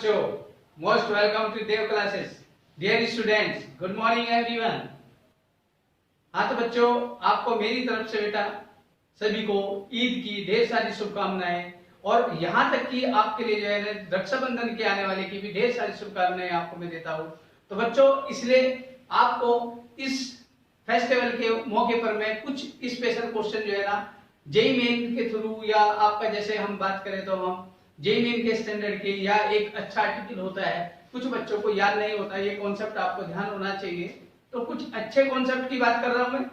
बच्चों, most welcome to Dev classes. Dear students, good morning everyone. हाँ तो बच्चों, आपको मेरी तरफ से बेटा सभी को ईद की ढेर सारी शुभकामनाएं, और यहाँ तक कि आपके लिए जो है रक्षाबंधन के आने वाले की भी ढेर सारी शुभकामनाएं आपको मैं देता हूँ। तो बच्चों, इसलिए आपको इस फेस्टिवल के मौके पर मैं कुछ स्पेशल क्वेश्चन जो है ना जेईई मेन के थ्रू, या आपका जैसे हम बात करें तो हम जेईई मेन के स्टैंडर्ड के, या एक अच्छा आर्टिकल होता है, कुछ बच्चों को याद नहीं होता, ये कॉन्सेप्ट आपको ध्यान होना चाहिए। तो कुछ अच्छे कॉन्सेप्ट की बात कर रहा हूं मैं।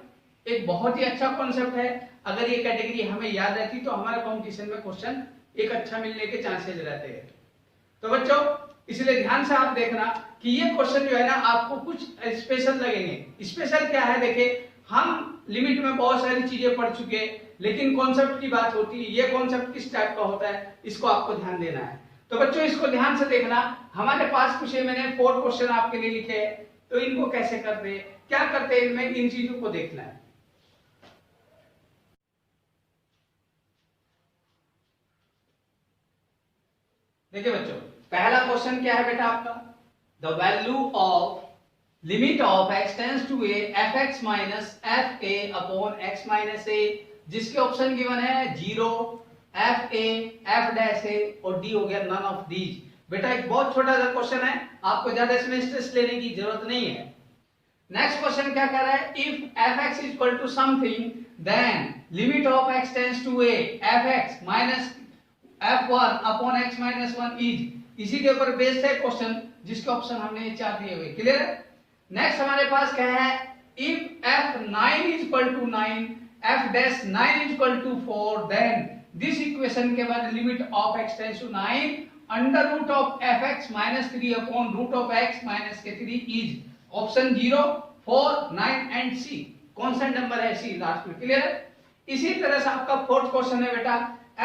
एक बहुत ही अच्छा कॉन्सेप्ट है, अगर ये कैटेगरी हमें याद रहती तो हमारा कंपटीशन में क्वेश्चन एक अच्छा मिलने के चांसेस रहते हैं। तो बच्चों, इसलिए ध्यान से आप देखना कि ये क्वेश्चन जो है ना आपको कुछ स्पेशल लगेंगे। स्पेशल क्या है, देखिए हम लिमिट में बहुत सारी चीजें पढ़ चुके हैं, लेकिन कॉन्सेप्ट की बात होती है, ये कॉन्सेप्ट किस टाइप का होता है, इसको आपको ध्यान देना है। तो बच्चों, इसको ध्यान से देखना। हमारे पास कुछ मैंने 4 क्वेश्चन आपके लिए लिखे हैं, तो इनको कैसे करते हैं, क्या करते हैं, इनमें इन चीजों को देखना है। देखिए बच्चों, पहला क्वेश्चन क्या है बेटा आपका, the value of limit of x tends to a fx minus f a upon x minus a, जिसके ऑप्शन गिवन है 0, f a, f dash a और d हो गया नन ऑफ दीज। बेटा एक बहुत छोटा सा क्वेश्चन है, आपको ज्यादा इसमें स्ट्रेस लेने की जरूरत नहीं है। नेक्स्ट क्वेश्चन क्या कह रहा है, if fx is equal to something then limit of x tends to a fx minus f1 upon x minus 1 is, इसी के ऊपर बेस्ड है क्वेश्चन, जिसके ऑप्शन हमने ये 4 दिए हुए। क्लियर है। नेक्स्ट हमारे पास क्या है, if f9 is equal to 9, f dash 9 is equal to 4, then this equation के बाद limit of x tends to 9 under root of fx minus 3 upon root of x minus के 3 इज, ऑप्शन 0, 4, 9 एंड c। कौन सा number है, c last में। Clear है। इसी तरह से आपका फोर्थ क्वेश्चन है बेटा,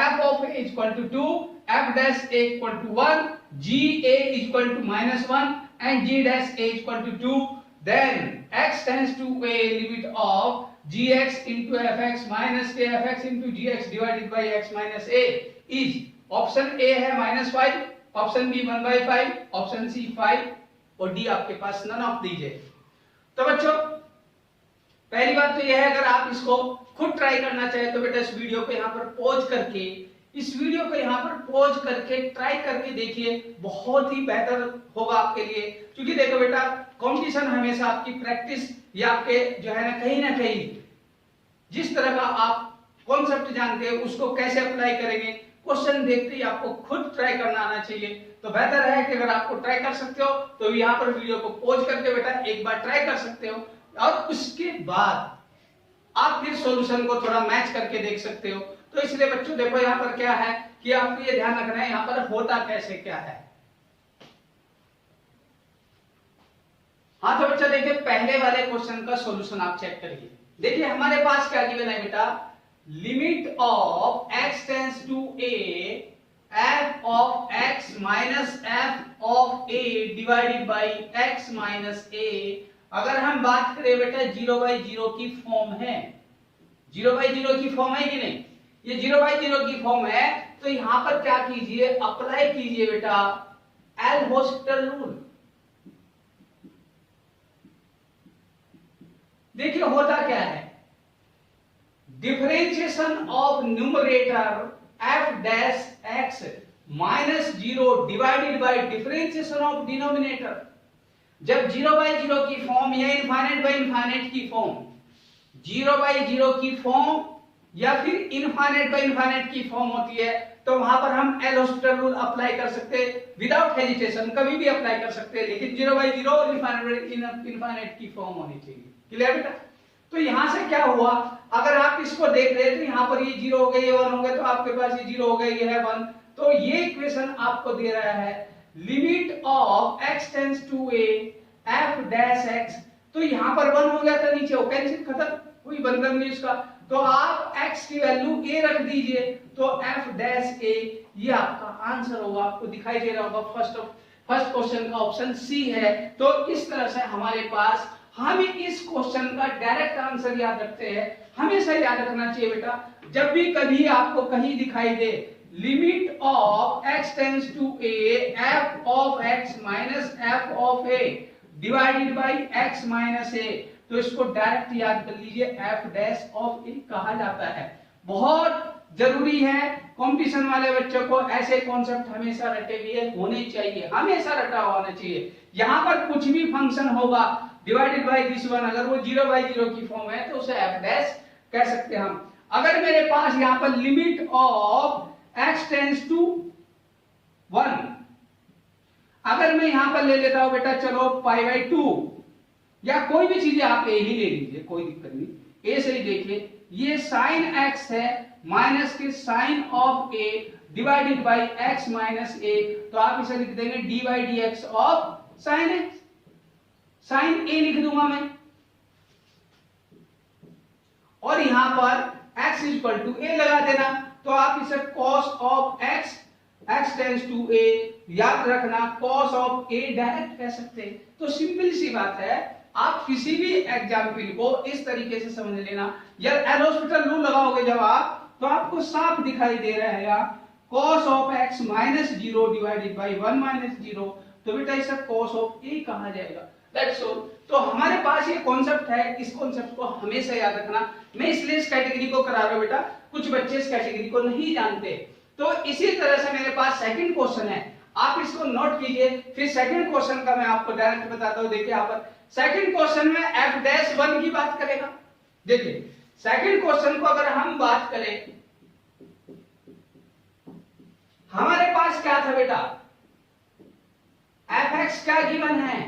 f of a is equal to 2, f dash a equal to 1, g a is equal to minus 1 and g dash a is equal to 2, then x tends to a limit of gx into fx minus kfx into gx divided by x minus a is, option a है -5, option b 1/5, option c 5 और d आपके पास none of these है। तो बच्चों, पहली बात तो यह है, अगर आप इसको खुद ट्राई करना चाहे तो बेटा इस वीडियो को यहाँ पर पॉज करके, इस वीडियो को यहाँ पर पॉज करके ट्राई करके देखिए, बहुत ही बेहतर होगा आपके लिए। क्योंकि देखो बेटा, कंपटीशन हमेशा आपकी प्रैक्टिस या आपके जो है ना कहीं जिस तरह का आप कॉन्सेप्ट जानते हैं उसको कैसे अप्लाई करेंगे, क्वेश्चन देखते ही आपको खुद ट्राई करना आना चाहिए। तो बेहतर है कि अगर आपको ट्राई कर सकते हो तो यहाँ पर वीडियो को पॉज करके बेटा एक बार ट्राई कर सकते हो, और उसके बाद आप फिर सॉल्यूशन को थोड़ा मैच करके देख सकते हो। तो इसलिए बच्चों देखो, यहाँ पर क्या है कि आपको ये ध्यान रखना है यहाँ पर होता कैसे क्या है। हाँ तो बच्चा देखिए, पहले वाले क्वेश्चन का सॉल्यूशन आप चेक करिए। देखिए हमारे पास क्या गिवन है बेटा, limit of x tends to a f of x minus f of a divided by x minus a। अगर हम बात करें बेटा 0/0 की फॉर्म है, 0/0 की फॉर्म है कि नहीं, ये 0/0 की फॉर्म है, तो यहां पर क्या कीजिए, अप्लाई कीजिए बेटा एल हॉस्पिटल रूल। देखिए होता क्या है, differentiation of numerator f dash x minus 0 divided bye differentiation of denominator. जब 0/0 की फॉर्म या इनफाइनाइट बाय इनफाइनाइट की फॉर्म, 0/0 की फॉर्म या फिर इनफाइनाइट बाय इनफाइनाइट की फॉर्म होती है, तो वहां पर हम एल हॉस्पिटल रूल अप्लाई कर सकते हैं विदाउट हेजिटेशन, कभी भी अप्लाई कर सकते हैं, लेकिन 0/0 और इनफाइनाइट की फॉर्म होनी चाहिए। क्लियर बेटा। तो यहां से क्या हुआ, अगर आप इसको देख रहे हैं तो यहां पर ये 0 हो गए, ये 1 हो गए, तो आपके पास ये 0 हो गए, ये है 1। तो ये इक्वेशन आपको दे रहा है limit of x tends to a f dash x। तो यहां पर 1 हो गया था, नीचे हो कैंसिल, खत्म, कोई बंधन नहीं इसका। तो आप x की वैल्यू a रख दीजिए, तो f डैश a ये आपका आंसर होगा, आपको दिखाई दे रहा होगा फर्स्ट क्वेश्चन का ऑप्शन सी है। तो इस तरह से हमारे पास, हम इस क्वेश्चन का डायरेक्ट आंसर याद रखते हैं। हमेशा याद रखना चाहिए बेटा, जब भी कभी आपको कहीं दिखाई दे limit of x tends to a f of x minus f of a divided by x minus a, तो इसको डायरेक्ट याद कर लीजिए f डैश ऑफ a कहा जाता है। बहुत जरूरी है, कंपटीशन वाले बच्चों को ऐसे कॉन्सेप्ट हमेशा रटे हुए होने चाहिए, हमेशा रटा होना चाहिए। यहां पर कुछ भी फंक्शन होगा डिवाइडेड बाय दिस वन, अगर वो 0/0 की फॉर्म है तो उसे f डैश कह सकते हैं हम। अगर मेरे पास यहां पर limit of x tends to 1, अगर मैं यहां पर ले लेता हूं बेटा चलो π/2 या कोई भी चीजें आप a ही ले लीजिए, कोई दिक्कत नहीं, a से ही देखिए, ये sin x है माइनस के sin of a divided by x minus a, तो आप इसे लिख देंगे d/dx of sin x, sin a लिख दूंगा मैं, और यहां पर x इक्वल टू a लगा देना, तो आप इसे cos of x tends to a, याद रखना cos ऑफ a डायरेक्ट कह सकते हैं। तो सिंपल सी बात है, आप किसी भी एग्जाम्पल को इस तरीके से समझ लेना, या एलोस्पिटल रूल लगाओगे जब आप, तो आपको साफ दिखाई दे रहा है cos of x minus 0 divided bye 1 minus 0, तो बेटा इसे cos ऑफ a कहा जाएगा। That's all. तो हमारे पास ये कॉन्सेप्ट है, इस कॉन्सेप्ट को हमेशा याद रखना। मैं इसलिए इस कैटेगरी को करा रहा हूं बेटा, कुछ बच्चे इस कैटेगरी को नहीं जानते। तो इसी तरह से मेरे पास सेकंड क्वेश्चन है, आप इसको नोट कीजिए, फिर सेकंड क्वेश्चन का मैं आपको डायरेक्ट बताता हूं। देखिए यहां पर सेकंड क्वेश्चन में f डैश 1 की बात करेगा। देखिए सेकंड क्वेश्चन को अगर हम बात करें, हमारे पास क्या था बेटा, fx क्या गिवन है,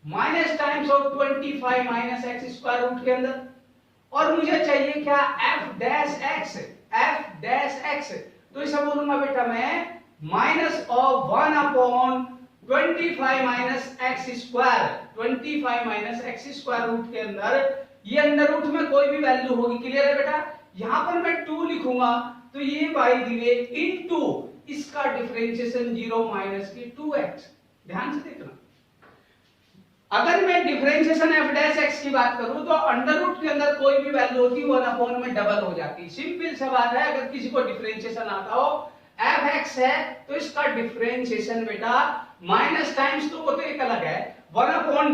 minus times of 25 minus x square root के अंदर, और मुझे चाहिए क्या f डैश x, तो इसे बोलूंगा बेटा मैं minus of 1 upon 25 minus x square, 25 minus x square root के अंदर, ये अंडर रूट में कोई भी वैल्यू होगी, क्लियर है बेटा। यहां पर मैं 2 लिखूंगा, तो ये बाय द वे इनटू इसका डिफरेंशिएशन 0 माइनस की 2x, ध्यान से देखना। अगर मैं डिफरेंशिएशन f डैश x की बात करूं तो अंडर रूट के अंदर कोई भी वैल्यू होती है 1 अपॉन में डबल हो जाती है। सिंपल सा बात है, अगर किसी को डिफरेंशिएशन आता हो fx है तो इसका डिफरेंशिएशन बेटा माइनस टाइम्स तो वो तो एक अलग है, 1 upon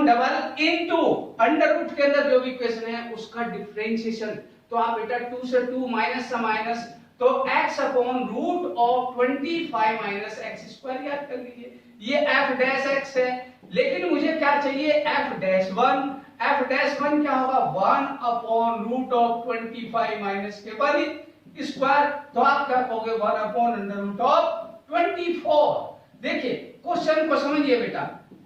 double into under root के अंदर जो भी इक्वेशन है उसका डिफरेंशिएशन। तो आप बेटा 2 से 2 माइनस से माइनस, तो x अपॉन root of 25 minus x square याद कर लीजिए, ये f डैश x है। लेकिन मुझे क्या चाहिए f डैश 1, f डैश 1 क्या होगा 1 अपॉन रूट ऑफ 25 माइनस के 1 स्क्वायर, तो आप क्या कहोगे 1 अपॉन अंडर रूट ऑफ 24। देखिए क्वेश्चन को समझिए बेटा,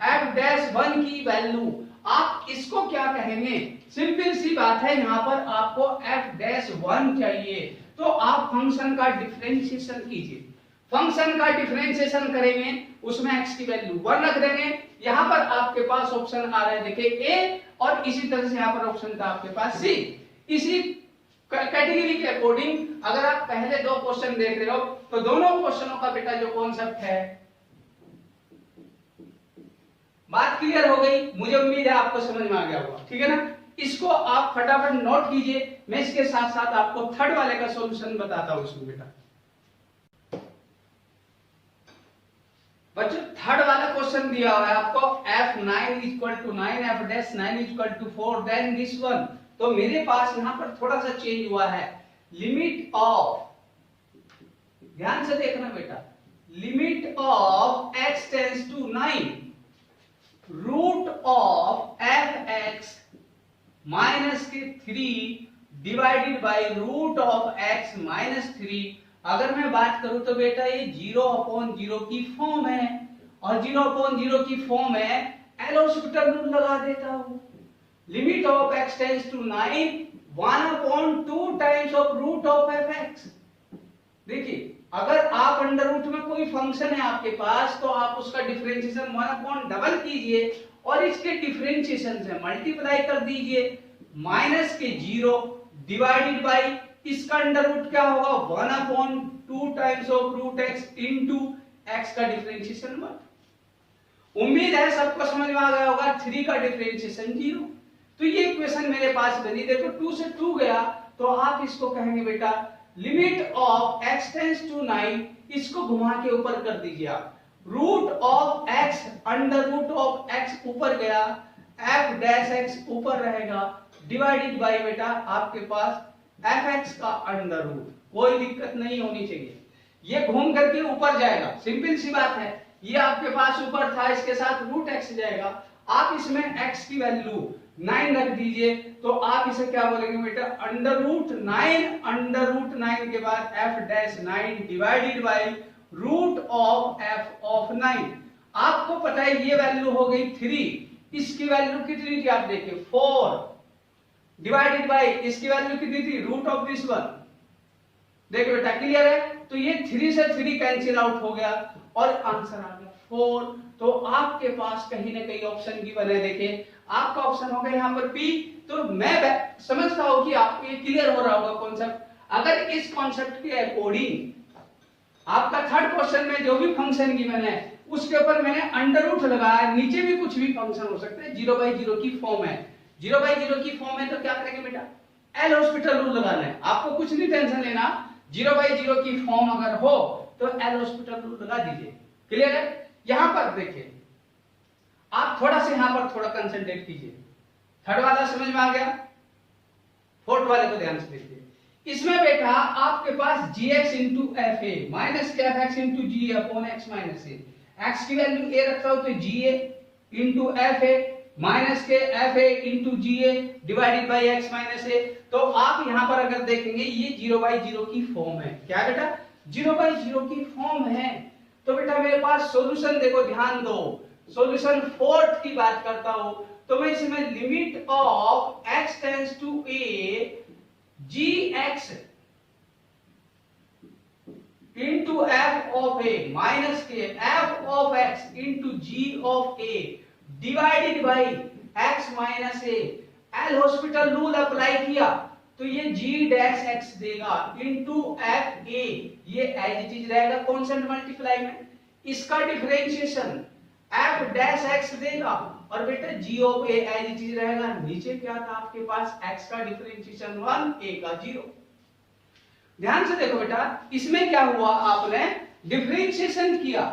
f डैश 1 की वैल्यू आप इसको क्या कहेंगे, सिंपल सी बात है, यहां पर आपको f डैश 1 चाहिए, तो आप फंक्शन का डिफरेंशिएशन कीजिए। फंक्शन का डिफरेंशिएशन करेंगे, उसमें x की वैल्यू 1 रख देंगे। यहां पर आपके पास ऑप्शन आ रहा है देखिए a, और इसी तरह से यहां पर ऑप्शन था आपके पास c। इसी कैटेगरी के अकॉर्डिंग अगर आप पहले दो क्वेश्चन देख रहे हो तो दोनों क्वेश्चनों का बेटा जो कॉन्सेप्ट है, बात क्लियर हो गई, मुझे उम्मीद है आपको समझ में आ गया होगा, ठीक है ना। इसको आप फटाफट नोट कीजिए, मैं इसके साथ साथ आपको थर्ड वाले का सॉल्यूशन बताता हूं इसमें बेटा। बच्चों थर्ड वाला क्वेश्चन दिया हुआ है आपको f9 equal to 9, f dash 9 equal to 4, then this one. तो मेरे पास यहां पर थोड़ा सा चेंज हुआ है, लिमिट ऑफ, ध्यान से देखना बेटा, limit of x tends to 9 root of fx minus के 3 divided by root of x minus 3। अगर मैं बात करूं तो बेटा ये 0 अपॉन 0 की फॉर्म है, और 0 अपॉन 0 की फॉर्म है, एलोस्पिटल रूल लगा देता हूं, limit of x tends to 9 1 upon 2 times of root of fx। देखिए अगर आप अंडर रूट में कोई फंक्शन है आपके पास, तो आप उसका डिफरेंशिएशन 1 अपॉन डबल कीजिए और इसके डिफरेंशिएशन से मल्टीप्लाई कर दीजिए, माइनस के 0 डिवाइडेड बाय इसका अंडर रूट क्या होगा 1 upon 2 times of root x into x का डिफरेंशिएशन 1। उम्मीद है सबको समझ में आ गया होगा, 3 का डिफरेंशिएशन 0। तो ये इक्वेशन मेरे पास बनी, देखो 2 से 2 गया, तो आप इसको कहेंगे बेटा limit of x tends to 9, इसको घुमा के ऊपर कर दीजिए आप, root of x, under root of x ऊपर गया, f डैश x ऊपर रहेगा, डिवाइडेड बाय बेटा आपके पास fx का अंडर रूट, कोई दिक्कत नहीं होनी चाहिए। ये घूम करके ऊपर जाएगा, सिंपल सी बात है, ये आपके पास ऊपर था, इसके साथ रूट x जाएगा, आप इसमें x की वैल्यू 9 रख दीजिए, तो आप इसे क्या बोलेंगे बेटा, अंडर रूट 9 के बाद f dash 9 divided by root of f of 9। आपको पता है ये वैल्यू हो गई 3, इसकी वैल्यू कितनी थी आप देखिए 4 डिवाइडेड बाय इसकी वैल्यू कितनी थी, रूट ऑफ दिस वन। देखो बेटा क्लियर है, तो ये 3 से 3 कैंसिल आउट हो गया और आंसर आ गया 4। तो आपके पास कहीं ना कहीं ऑप्शन गिवन है, देखिए आपका ऑप्शन होगा यहाँ पर बी। तो मैं समझता हूं कि आपको ये क्लियर हो रहा होगा कॉन्सेप्ट। अगर इस कॉन्सेप्ट के अकॉर्डिंग आपका थर्ड क्वेश्चन में जो भी फंक्शन गिवन है उसके ऊपर मैंने अंडर रूट लगाया, नीचे भी कुछ भी फंक्शन हो सकते हैं, 0/0 की फॉर्म है, 0/0 की फॉर्म है, तो क्या करेंगे बेटा, एल हॉस्पिटल रूल लगाना है, आपको कुछ नहीं टेंशन लेना, 0/0 की फॉर्म अगर हो तो एल हॉस्पिटल रूल लगा दीजिए। क्लियर है? यहां पर देखिए आप थोड़ा सा यहां पर थोड़ा कंसंट्रेट कीजिए, थर्ड वाला समझ में आ गया, फोर्थ वाले को ध्यान से देखिए। इसमें बेटा आपके पास gx into F A minus के F X into G upon X minus A, X की वैल्यू ए रखता हूं तो G A into F A minus के F A into G A divided by X minus A. तो आप यहां पर अगर देखेंगे ये 0/0 की फॉर्म है, क्या बेटा 0/0 की फॉर्म है। तो बेटा मेरे पास सॉल्यूशन देखो, ध्यान दो, सॉल्यूशन फोर्थ की बात करता हूं, तो मैं इसमें limit of x tends to a gx into f of a minus के f of x into g of a divided by x minus a। L'Hospital rule apply किया तो ये g डैश x देगा into f a, ये as it is रहेगा constant multiply में, इसका differentiation f dash x देगा और बेटा g of a as it is रहेगा, नीचे क्या था आपके पास x का डिफरेंशिएशन 1 a का 0। ध्यान से देखो बेटा, इसमें क्या हुआ, आपने डिफरेंशिएशन किया,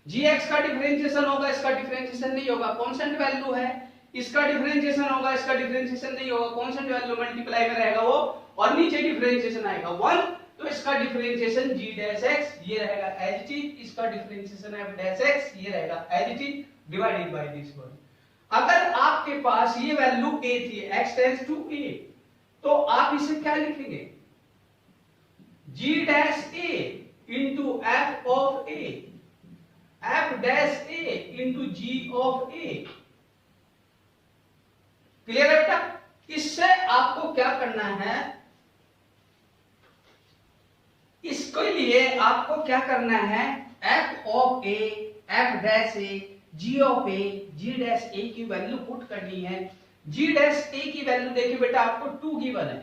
gx का डिफरेंशिएशन होगा, इसका डिफरेंशिएशन नहीं होगा, कांस्टेंट वैल्यू है, इसका डिफरेंशिएशन होगा, इसका डिफरेंशिएशन नहीं होगा, कांस्टेंट वैल्यू मल्टीप्लाई में रहेगा वो, और नीचे डिफरेंशिएशन आएगा 1, तो इसका डिफरेंशिएशन g डैश x ये रहेगा एज इट इज, इसका डिफरेंशिएशन f डैश x ये रहेगा as it is divided by this one. अगर आपके पास ये वैल्यू a थी, x टेंड्स टू a, तो आप इसे क्या लिखेंगे, g dash a into f of a, f dash a into g of a। Clear है बेटा? इससे आपको क्या करना है, इसके लिए आपको क्या करना है, f of a, f dash a, g of a, g dash a की वैल्यू पुट करनी है। g डैश a की वैल्यू देखिए बेटा आपको 2 की वन है,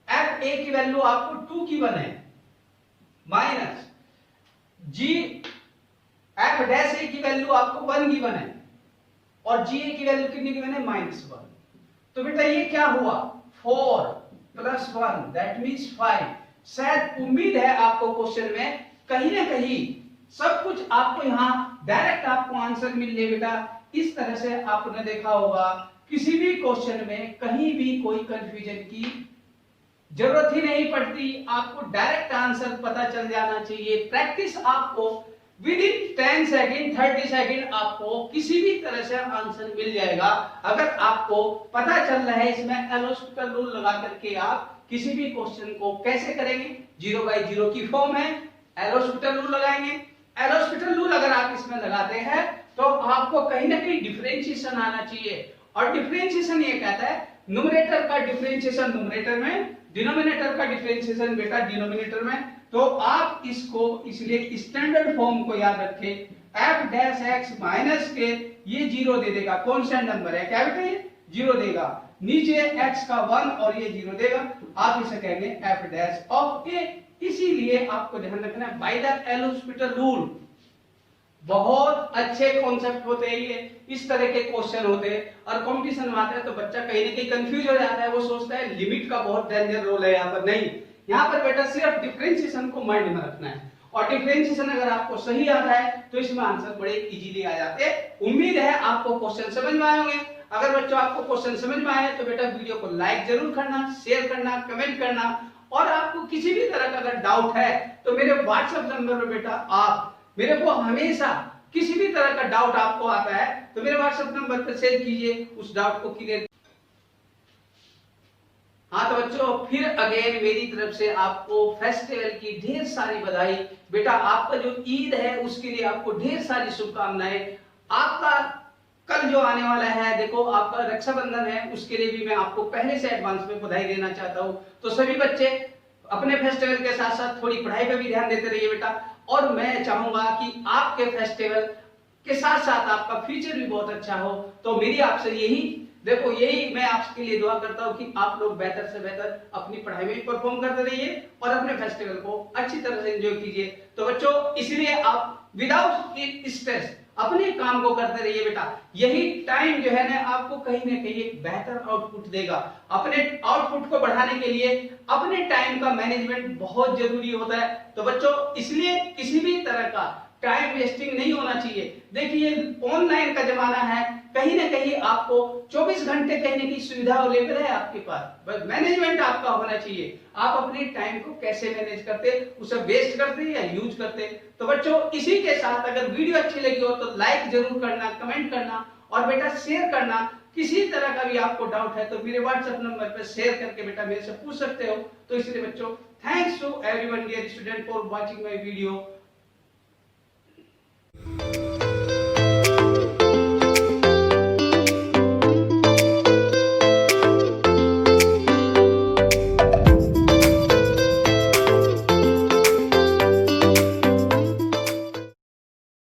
f a की वैल्यू आपको 2 की वन है, minus g f dash a की वैल्यू आपको 1 की वन है, और g a की वैल्यू कितनी की वन है, -1। तो बेटा ये क्या हुआ, 4 + 1 दैट मींस 5। शायद उम्मीद है आपको क्वेश्चन में कहीं ना कहीं सब कुछ आपको यहां डायरेक्ट आपको आंसर मिल ले बेटा। इस तरह से आपने देखा होगा किसी भी क्वेश्चन में कहीं भी कोई कंफ्यूजन की जरूरत ही नहीं पड़ती, आपको डायरेक्ट आंसर पता चल जाना चाहिए। प्रैक्टिस आपको विद इन 10 सेकंड 30 सेकंड आपको किसी भी तरह से आंसर मिल जाएगा। अगर आपको पता चल रहा है इसमें एल हॉस्पिटल रूल लगा करके आप किसी भी क्वेश्चन को कैसे करेंगे, 0/0 की फॉर्म है, एल हॉस्पिटल रूल लगाएंगे। एल हॉस्पिटल रूल अगर आप इसमें लगाते हैं तो आपको कहीं ना कहीं डिफरेंशिएशन आना चाहिए, और डिफरेंशिएशन ये कहता है न्यूमरेटर का डिफरेंशिएशन न्यूमरेटर में, डिनोमिनेटर का डिफरेंशिएशन बेटा डिनोमिनेटर में। तो आप इसको इसलिए स्टैंडर्ड फॉर्म को याद रखें, f डैश x माइनस के ये 0 दे देगा, कांस्टेंट नंबर है क्या बेटा, ये 0 देगा, नीचे x का 1 और ये 0 देगा, आप इसे कहेंगे f डैश ऑफ a। इसीलिए आपको ध्यान रखना है by the L hospital rule. बहुत अच्छे कॉन्सेप्ट होते हैं ये, इस तरह के क्वेश्चन होते हैं, और कंपटीशन में आता है तो बच्चा कहीं ना कहीं कंफ्यूज हो जाता है, वो सोचता है लिमिट का बहुत डेंजर रोल है यहाँ पर। नहीं, यहाँ पर बेटा सिर्फ डिफरेंशिएशन को माइंड में रखना है, और डिफरेंशिएशन अगर आपको सही आता है तो इसमें आंसर बड़े इजीली आ जाते हैं। उम्मीद है आपको क्वेश्चन समझ में आए होंगे। अगर बच्चों आपको क्वेश्चन समझ में आए तो बेटा वीडियो को लाइक जरूर करना, शेयर करना, कमेंट करना, और आपको किसी भी तरह का अगर डाउट है तो मेरे व्हाट्सएप नंबर पर बेटा आप मेरे को हमेशा किसी भी तरह का डाउट आपको आता है तो मेरे व्हाट्सएप नंबर पर शेयर कीजिए, उस डाउट को क्लियर। हाँ तो बच्चों फिर अगेन मेरी तरफ से आपको फेस्टिवल की ढेर सारी बधाई। बेटा आपका जो ईद है उसके लिए आपको ढेर सारी शुभकामनाएं। आपका कल जो आने वाला है, देखो आपका रक्षाबंधन है, उसके लिए भी मैं आपको पहले से एडवांस में बधाई देना चाहता हूँ। तो सभी बच्चे अपने फेस्टिवल के साथ साथ थोड़ी पढ़ाई पे भी ध्यान देते रहिए बेटा, और मैं चाहूंगा कि आपके फेस्टिवल के साथ साथ आपका फ्यूचर भी बहुत अच्छा हो। तो मेरी आपसे यही मैं आपके लिए दुआ करता हूँ कि आप लोग बेहतर से बेहतर अपनी पढ़ाई में परफॉर्म करते रहिए और अपने फेस्टिवल को अच्छी तरह से एंजॉय कीजिए। तो बच्चों इसलिए आप विदाउट स्ट्रेस अपने काम को करते रहिए बेटा। यही टाइम जो है ना आपको कहीं ना कहीं एक बेहतर आउटपुट देगा। अपने आउटपुट को बढ़ाने के लिए अपने टाइम का मैनेजमेंट बहुत जरूरी होता है। तो बच्चों इसलिए किसी भी तरह का टाइम वेस्टिंग नहीं होना चाहिए। देखिए ऑनलाइन का जमाना है, कहीं ना कहीं आपको 24 घंटे कहीं ना कहीं सुविधा अवेलेबल है आपके पास, बस मैनेजमेंट आपका होना चाहिए। आप अपने टाइम को कैसे मैनेज करते, उसे वेस्ट करते या यूज करते। तो बच्चों इसी के साथ अगर वीडियो अच्छी लगी हो तो लाइक जरूर करना, कमेंट करना, और बेटा शेयर करना। किसी तरह का भी आपको डाउट है तो मेरे व्हाट्सएप नंबर पर शेयर करके बेटा मेरे से पूछ सकते हो। तो इसलिए बच्चों thanks to everyone dear student for watching my video.